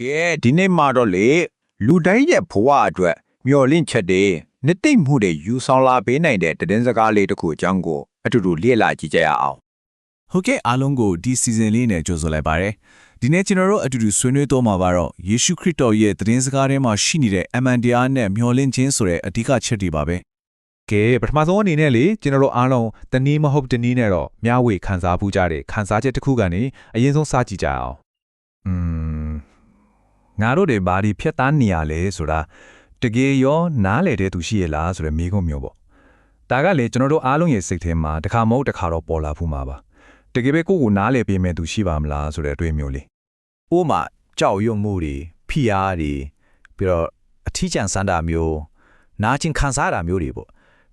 ကဲဒီနေ့မှာတော့လေလူတိုင်းရဲ့ဘဝအတွက်မျော်လင့်ချက်တွေနှစ်သိမ့်မှုတွေယူဆောင်လာပေးနိုင်တဲ့တည်င်းစကားလေးတစ်ခုအကြောင်းကိုအတူတူလေ့လာကြည့်ကြရအောင် ဟုတ်ကဲ့အားလုံးကိုဒီ season လေးနဲ့ကြိုဆိုလိုက်ပါရစေဒီနေ့ကျွန်တော်တို့အတူတူဆွေးနွေးတော့မှာတော့ယေရှုခရစ်တော်ရဲ့သတင်းစကားထဲမှာရှိနေတဲ့အမှန်တရားနဲ့မျှော်လင့်ခြင်းဆိုတဲ့အဓိကချက်တွေပါပဲ ကဲပထမဆုံးအနေနဲ့လေကျွန်တော်တို့အားလုံးတနည်းမဟုတ်တနည်းနဲ့တော့မျှဝေခန်းစားပူးကြတဲ့ခန်းစားချက်တစ်ခုကနေအရင်ဆုံးစကြည့်ကြအောင်ငါတို့တွေဘာဒီဖြတ်သားနေရလဲဆိုတာတကယ်ရောနားလေတဲ့သူရှိရလားဆိုတဲ့မေးခွန်းမျိုးပေါ့ဒါကလေကျွန်တော်တို့အားလုံးရဲ့စိတ်ထဲမှာတစ်ခါမဟုတ်တစ်ခါတော့ပေါ်လာဖို့မှာပါတကယ်ပဲကိုယ့်ကိုနားလေပေးမဲ့သူရှိပါမလားဆိုတဲ့အတွေ့အမျိုးလေးဥပမာကြောက်ရွံ့မှုတွေဖိအားတွေပြီးတော့အထီးကျန်စမ်းတာမျိုးနားချင်းခံစားတာမျိုးတွေပေါ့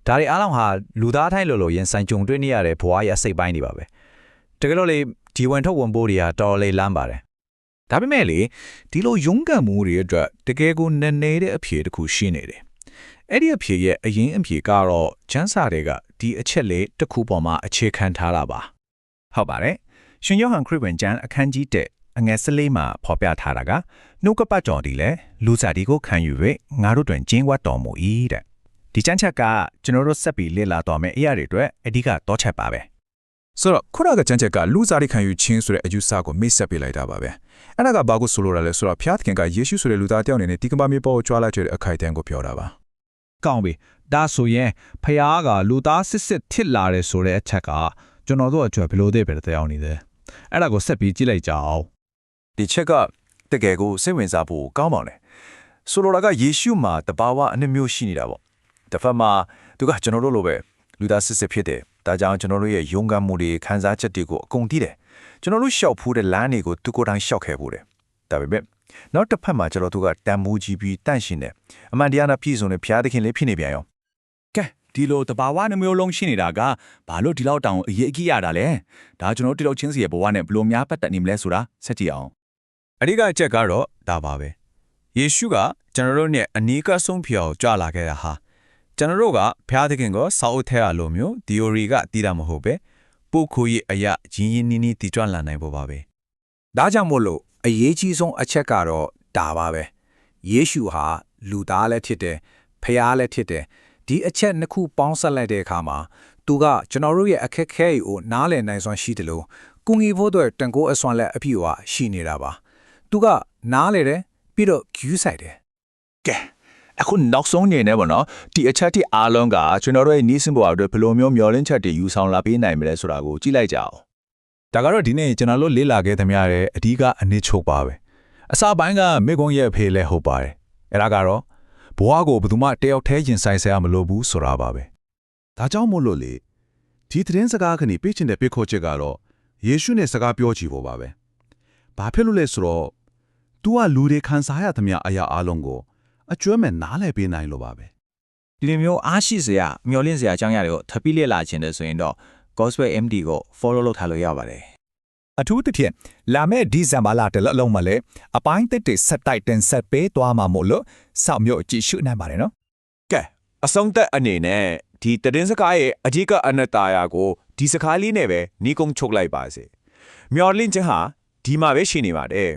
ဒါတွေအားလုံးဟာလူသားတိုင်းလိုလိုရင်ဆိုင်ကြုံတွေ့နေရတဲ့ဘဝရဲ့အစိတ်ပိုင်းတွေပါပဲတကယ်လို့လေဒီဝင်ထုတ်ဝင်ပို့တွေကတော်လေးလမ်းပါတယ်ဒါပေမဲ့လေဒီလိုယုံကံမှုတွေအတွက်တကယ်ကိုနည်းနည်းတဲ့အဖြေတစ်ခုရှိနေတယ်အဲ့ဒီအဖြေရဲ့အရင်အဖြေကတော့ချမ်းစာတွေကဒီအချက်လေးတစ်ခုပေါ်မှာအခြေခံထားတာပါဟုတ်ပါတယ်ရှင်ယောဟန်ခရစ်ဝင်ကျမ်းအခန်းကြီး1အငယ်14မှာဖော်ပြထားတာကနှုတ်ကပတ်တော်ဒီလေလူစားဒီကိုခံယူ၍ငါတို့တွင်ကျင်းဝတ်တော်မူ၏တဲ့ဒီချမ်းချက်ကကျွန်တော်တို့ဆက်ပြီးလေ့လာတော်မယ့်အရာတွေအတွက်အဓိကတော့ချက်ပါပဲဆိုတော့ခုနကချမ်းချက်ကလူစားဒီခံယူခြင်းဆိုတဲ့အယူဆကိုမိတ်ဆက်ပေးလိုက်တာပါပဲအဲ့ဒါကဘာကိုဆိုလိုတာလဲဆိုတော့ဖျားသခင်ကယေရှုဆိုတဲ့လူသားတယောက်အနေနဲ့ဒီကမ္ဘာမြေပေါ်ကိုကြွားလိုက်တဲ့အခိုက်အတန့်ကိုပြောတာပါကောင်းပြီဒါဆိုရင်ဖျားကလူသားစစ်ထစ်လာတယ်ဆိုတဲ့အချက်ကကျွန်တော်တို့အတွက်ဘယ်လိုတဲ့တရားနေလဲအဲ့ဒါကိုဆက်ပြီးကြည့်လိုက်ကြအောင်ဒီချက်ကတကယ်ကိုစိတ်ဝင်စားဖို့ကောင်းပါလေဆိုလိုတာကယေရှုမှာတဘာဝအနှစ်မျိုးရှိနေတာပေါ့တစ်ဖက်မှာသူကကျွန်တော်တို့လိုပဲလူသားစစ်ဖြစ်တယ်ဒါကြောင့်ကျွန်တော်တို့ရဲ့ယုံကံမှုတွေခံစားချက်တွေကိုအကုန်သိတယ်ကျွန်တော်တို့ရှောက်ဖူးတဲ့လမ်းတွေကိုသူကိုယ်တိုင်ရှောက်ခဲ့ဖို့တယ်ဒါပေမဲ့နောက်တစ်ဖက်မှာကျွန်တော်တို့ကတန်မိုးကြီးပြီးတန့်ရှင်တယ်အမှန်တရားနဲ့ပြည့်စုံတဲ့ဘုရားသခင်လေးဖြစ်နေပြန်ရောကဲဒီလိုတဘာဝနှမျိုးလုံးရှိနေတာကဘာလို့ဒီလောက်တောင်အရေးကြီးရတာလဲဒါကျွန်တော်တို့တယောက်ချင်းစီရဲ့ဘဝနဲ့ဘလို့များပတ်သက်နေမလဲဆိုတာဆက်ကြည့်အောင်အဓိကအချက်ကတော့ဒါပါပဲယေရှုကကျွန်တော်တို့နဲ့အနီးကပ်ဆုံးဖြစ်အောင်ကြွလာခဲ့တာဟာကျွန်တော်တို့ကဘုရားသခင်ကိုစောက်အထဲအလိုမျိုး theory ကတည်တာမဟုတ်ပဲပုတ်ခိုးရဲ့အရာရင်းရင်းနှီးနှီးတည်ကြွလာနိုင်ဖို့ပါပဲဒါကြောင့်မို့လို့အရေးကြီးဆုံးအချက်ကတော့ဒါပါပဲယေရှုဟာလူသားလည်းဖြစ်တယ်ဖခင်လည်းဖြစ်တယ်ဒီအချက်နှစ်ခုပေါင်းစပ်လိုက်တဲ့အခါမှာသူကကျွန်တော်တို့ရဲ့အခက်အခဲကိုနားလည်နိုင်စွမ်းရှိတယ်လို့ကုငီဖို့အတွက်တန်ကိုးအစွမ်းလက်အပြည့်အဝရှိနေတာပါသူကနားလေတယ်ပြီးတော့ဂယူးဆိုင်တယ်ကဲအခုနောက်ဆုံးနေနေပါတော့ဒီအချက်ที่အားလုံးကကျွန်တော်တို့ရဲ့နီးစင်ဘဝအတွက်ဘယ်လိုမျိုးမျောလင့်ချက်တွေယူဆောင်လာပေးနိုင်မလဲဆိုတာကိုကြည့်လိုက်ကြအောင်ဒါကတော့ဒီနေ့ကျွန်တော်တို့လေ့လာခဲ့သမျှရဲ့အဓိကအနည်းချုပ်ပါပဲအစပိုင်းကမိကုံရဲ့အဖေလဲဟုတ်ပါတယ်အဲ့ဒါကတော့ဘဝကိုဘယ်သူမှတယောက်တည်းရင်ဆိုင်ဆရာမလိုဘူးဆိုတာပါပဲဒါကြောင့်မို့လို့လေဒီသတင်းစကားကနေပေးချင်တဲ့ပြခေါ်ချက်ကတော့ယေရှုနဲ့စကားပြောကြည့်ဖို့ပါပဲဘာဖြစ်လို့လဲဆိုတော့ तू ကလူတွေခံစားရသမျှအရာအလုံးကိုအကျွမ်းမဲ့နားလည်ပေးနိုင်လို့ပါပဲဒီလိုမျိုးအားရှိစရာမျောလင့်စရာအကြောင်းအရာတွေကိုထပ်ပြီးလေ့လာခြင်းတယ်ဆိုရင်တော့ Gospel MD ကို follow လုပ်ထားလို့ရပါတယ်အထူးသဖြင့်လာမယ့်ဒီဇင်ဘာလတလုံးမှာလည်းအပိုင်းတစ်တွေဆက်တိုက်တင်ဆက်ပေးသွားမှာမို့လို့စောင့်မျိုးကြည့်ရှုနိုင်ပါတယ်နော်ကဲအဆုံးသက်အနေနဲ့ဒီသတင်းစကားရဲ့အဓိကအနတ္တရာကိုဒီစကားလေးနဲ့ပဲနှီးကုန်းချုပ်လိုက်ပါစေမျောလင့်ခြင်းဟာဒီမှာပဲရှိနေပါတယ်